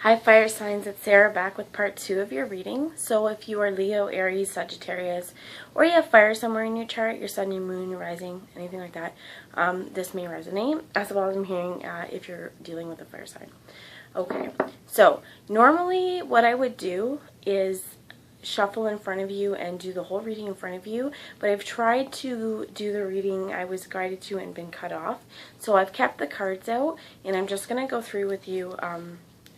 Hi fire signs, it's Sarah back with part 2 of your reading. So if you are Leo, Aries, Sagittarius, or you have fire somewhere in your chart, your sun, your moon, your rising, anything like that, this may resonate, as well as I'm hearing if you're dealing with a fire sign. Okay, so normally what I would do is shuffle in front of you and do the whole reading in front of you, but I've tried to do the reading I was guided to and been cut off. So I've kept the cards out and I'm just going to go through with you.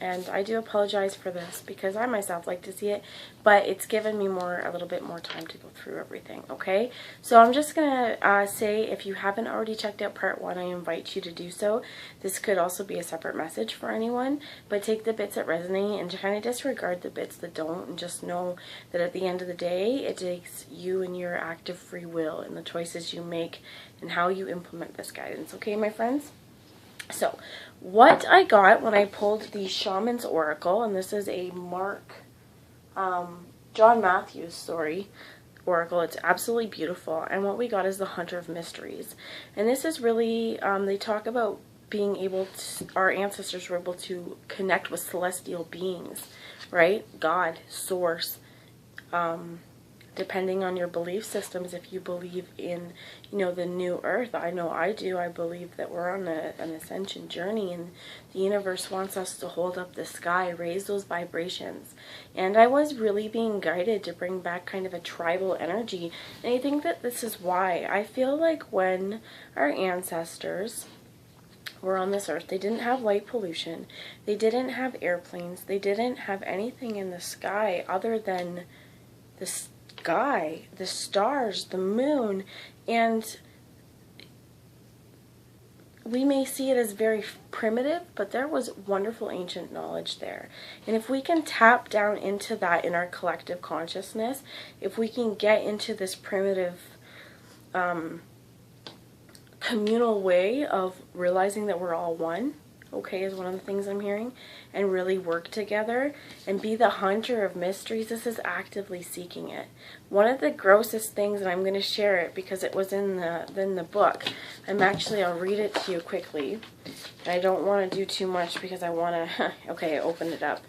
And I do apologize for this because I myself like to see it, but it's given me a little bit more time to go through everything, okay? So I'm just going to say, if you haven't already checked out part 1, I invite you to do so. This could also be a separate message for anyone, but take the bits that resonate and kind of disregard the bits that don't, and just know that at the end of the day, it takes you and your active free will and the choices you make and how you implement this guidance, okay, my friends? So, what I got when I pulled the Shaman's Oracle, and this is a John Matthews story, Oracle. It's absolutely beautiful. And what we got is the Hunter of Mysteries. And this is really, they talk about being able to, our ancestors were able to connect with celestial beings, right? God, source, depending on your belief systems. If you believe in, the new earth, I know I do. I believe that we're on an ascension journey and the universe wants us to hold up the sky, raise those vibrations. And I was really being guided to bring back kind of a tribal energy. And I think that this is why. I feel like when our ancestors were on this earth, they didn't have light pollution. They didn't have airplanes. They didn't have anything in the sky other than the sky, the stars, the moon, and we may see it as very primitive, but there was wonderful ancient knowledge there. And if we can tap down into that in our collective consciousness, if we can get into this primitive communal way of realizing that we're all one, okay, is one of the things I'm hearing, and really work together and be the hunter of mysteries. This is actively seeking it. One of the grossest things, and I'm going to share it because it was in the book. I'll read it to you quickly. I don't want to do too much because I want to, okay, I opened it up.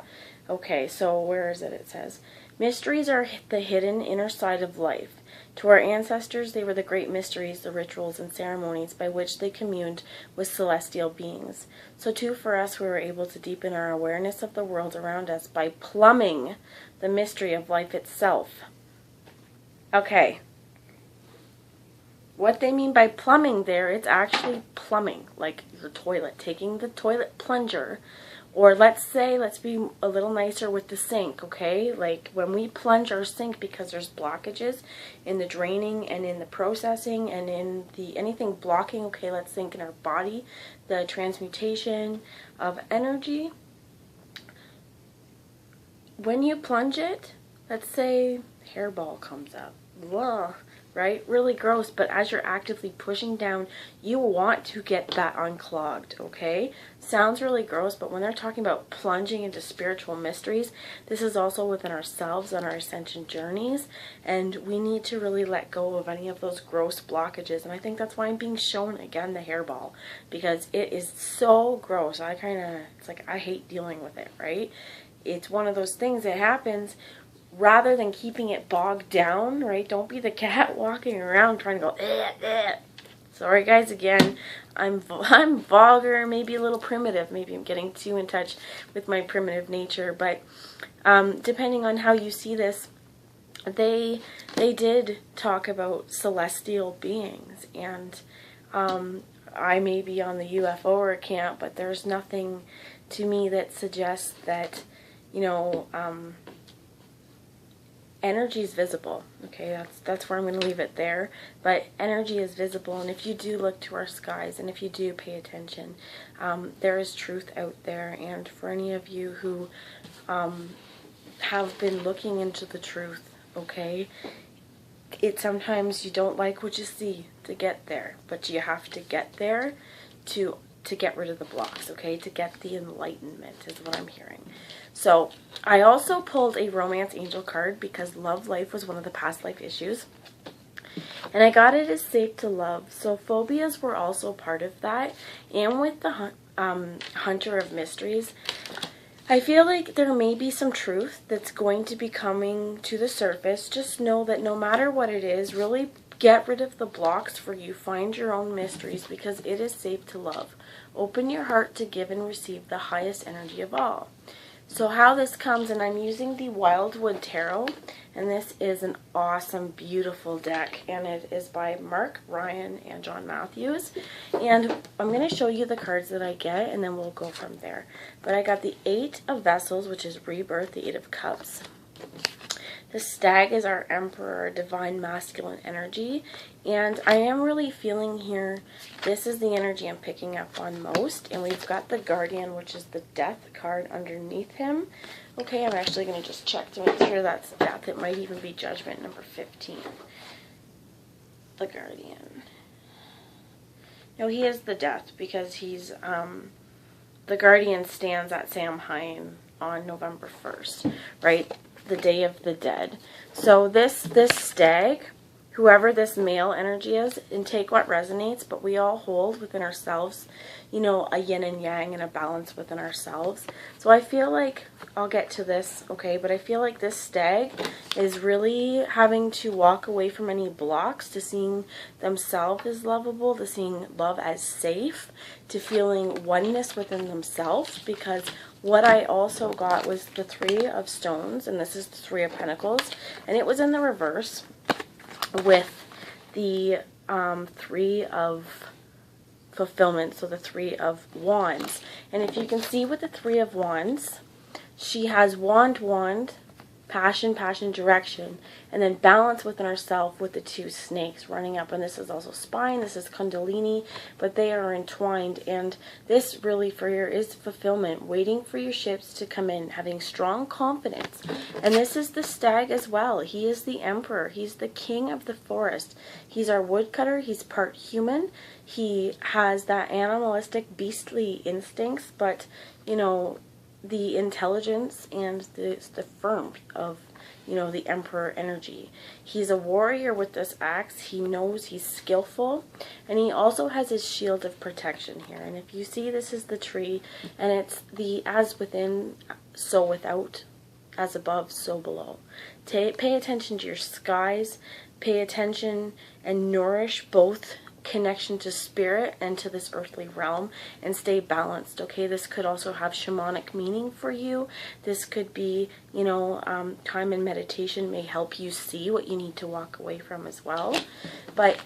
Okay, so where is it? It says, mysteries are the hidden inner side of life. To our ancestors, they were the great mysteries, the rituals and ceremonies by which they communed with celestial beings. So too for us, we were able to deepen our awareness of the world around us by plumbing the mystery of life itself. Okay. What they mean by plumbing there, it's actually plumbing, like the toilet, taking the toilet plunger. Or let's be a little nicer with the sink, okay? Like when we plunge our sink because there's blockages in the draining and in the processing and in the anything blocking, okay, let's think in our body, the transmutation of energy. When you plunge it, let's say hairball comes up. Blah. Right? Really gross, but as you're actively pushing down, you want to get that unclogged, okay? Sounds really gross, but when they're talking about plunging into spiritual mysteries, this is also within ourselves on our ascension journeys, and we need to really let go of any of those gross blockages, and I think that's why I'm being shown, again, the hairball, because it is so gross. It's like I hate dealing with it, right? It's one of those things that happens. Rather than keeping it bogged down, right? Don't be the cat walking around trying to go, eh, eh. Sorry guys, again, I'm vulgar, maybe a little primitive. Maybe I'm getting too in touch with my primitive nature. But depending on how you see this, they did talk about celestial beings. And I may be on the UFO camp, but there's nothing to me that suggests that, energy is visible, okay, that's where I'm going to leave it there, but energy is visible, and if you do look to our skies, and if you do pay attention, there is truth out there, and for any of you who have been looking into the truth, okay, sometimes you don't like what you see to get there, but you have to get there to get rid of the blocks, okay, to get the enlightenment is what I'm hearing. So I also pulled a romance angel card because love life was one of the past life issues. And I got it as safe to love. So phobias were also part of that. And with the Hunter of Mysteries, I feel like there may be some truth that's going to be coming to the surface. Just know that no matter what it is, really get rid of the blocks for you. Find your own mysteries because it is safe to love. Open your heart to give and receive the highest energy of all. So how this comes, and I'm using the Wildwood Tarot, and this is an awesome, beautiful deck, and it is by Mark Ryan and John Matthews. And I'm going to show you the cards that I get, and then we'll go from there. But I got the Eight of Vessels, which is rebirth, the Eight of Cups. The Stag is our Emperor, divine masculine energy. And I am really feeling here, this is the energy I'm picking up on most. And we've got the Guardian, which is the Death card underneath him. Okay, I'm actually going to just check to make sure that's Death. It might even be Judgment number 15. The Guardian. No, he is the Death because he's, the Guardian stands at Samhain on November 1st, right? The Day of the Dead. So this stag, whoever this male energy is, and take what resonates, but we all hold within ourselves, you know, a yin and yang and a balance within ourselves. So I feel like, I'll get to this, okay, but I feel like this stag is really having to walk away from any blocks to seeing themselves as lovable, to seeing love as safe, to feeling oneness within themselves, because what I also got was the Three of Stones, and this is the Three of Pentacles, and it was in the reverse with the Three of Fulfillment, so the Three of Wands. And if you can see with the Three of Wands, she has wand, passion, direction, and then balance within herself with the two snakes running up. And this is also spine, this is kundalini, but they are entwined. And this really for you is fulfillment, waiting for your ships to come in, having strong confidence. And this is the stag as well. He is the emperor. He's the king of the forest. He's our woodcutter. He's part human. He has that animalistic, beastly instincts, but, you know, the intelligence and the firm of, you know, the emperor energy. He's a warrior with this axe. He knows he's skillful, and he also has his shield of protection here. And if you see, this is the tree, and it's the as within, so without, as above, so below. Pay attention to your skies. Pay attention and nourish both connection to spirit and to this earthly realm, and stay balanced. Okay, this could also have shamanic meaning for you. This could be, you know, time in meditation may help you see what you need to walk away from as well. But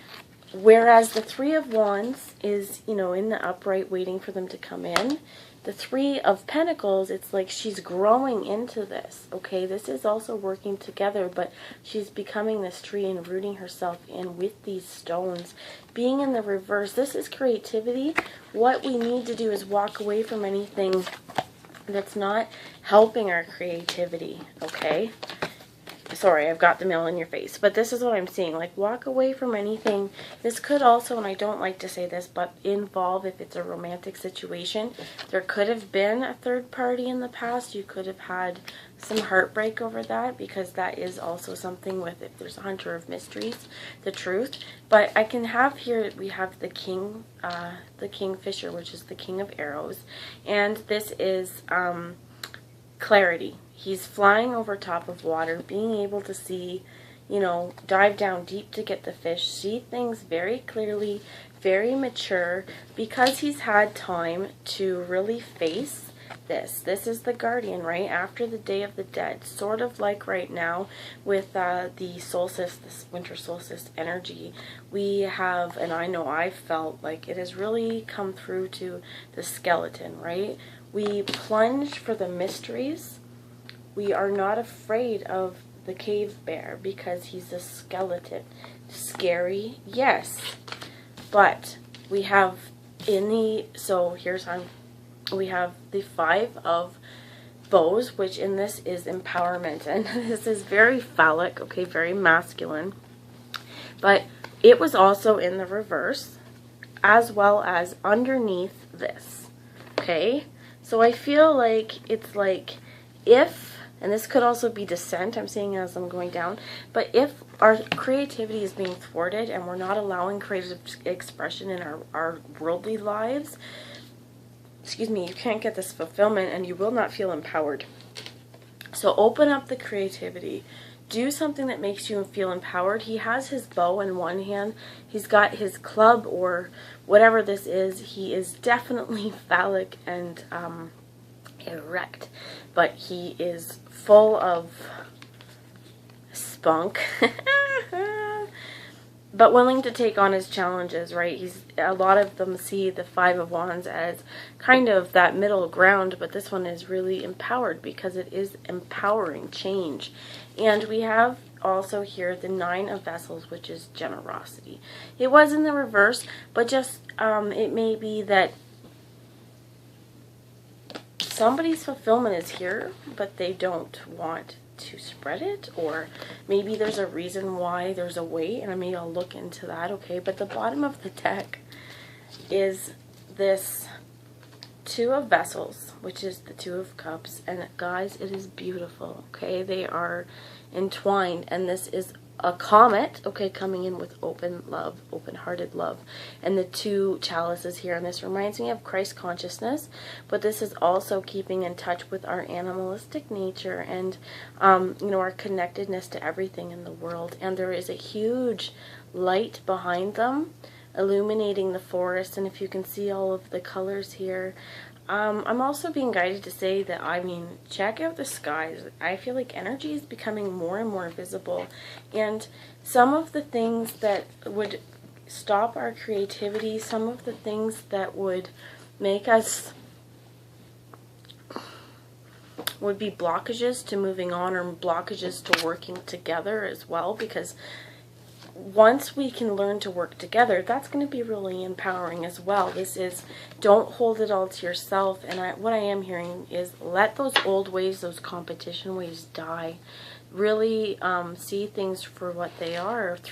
whereas the Three of Wands is, you know, in the upright waiting for them to come in, the Three of Pentacles, it's like she's growing into this, okay? This is also working together, but she's becoming this tree and rooting herself in with these stones. Being in the reverse, this is creativity. What we need to do is walk away from anything that's not helping our creativity, okay? Sorry, I've got the mill in your face, but this is what I'm seeing. Like, walk away from anything. This could also, and I don't like to say this, but involve, if it's a romantic situation, there could have been a third party in the past. You could have had some heartbreak over that, because that is also something with, if there's a Hunter of Mysteries, the truth. But I can have here, we have the king, the Kingfisher, which is the king of arrows, and this is clarity. He's flying over top of water, being able to see, you know, dive down deep to get the fish, see things very clearly, very mature, because he's had time to really face this. This is the Guardian, right after the Day of the Dead, sort of like right now with the solstice, this winter solstice energy. We have, and I know I felt like it has really come through to the skeleton, right? We plunge for the mysteries. We are not afraid of the cave bear because he's a skeleton. Scary, yes. But we have in the, so here's how, we have the Five of Bows, which in this is empowerment. And this is very phallic, okay, very masculine. But it was also in the reverse, as well as underneath this, okay? So I feel like it's like if, and this could also be descent, I'm seeing as I'm going down, but if our creativity is being thwarted and we're not allowing creative expression in our worldly lives, excuse me, you can't get this fulfillment and you will not feel empowered. So open up the creativity. Do something that makes you feel empowered. He has his bow in one hand. He's got his club or whatever this is. He is definitely phallic and erect, but he is full of spunk. But willing to take on his challenges, right? A lot of them see the Five of Wands as kind of that middle ground, but this one is really empowered because it is empowering change. And we have also here the Nine of Vessels, which is generosity. It was in the reverse, but just it may be that somebody's fulfillment is here, but they don't want to spread it, or maybe there's a reason why there's a wait, and maybe I'll look into that, okay? But the bottom of the deck is this Two of Vessels, which is the Two of Cups, and guys, it is beautiful, okay? They are entwined, and this is a comet, okay, coming in with open love, open-hearted love, and the two chalices here, and this reminds me of Christ consciousness, but this is also keeping in touch with our animalistic nature and, you know, our connectedness to everything in the world, and there is a huge light behind them, illuminating the forest, and if you can see all of the colors here, I'm also being guided to say that, I mean, check out the skies. I feel like energy is becoming more and more visible, and some of the things that would stop our creativity, some of the things that would make us, would be blockages to moving on or blockages to working together as well, because once we can learn to work together, that's going to be really empowering as well. This is, don't hold it all to yourself, and what I am hearing is let those old ways, those competition ways die. Really see things for what they are through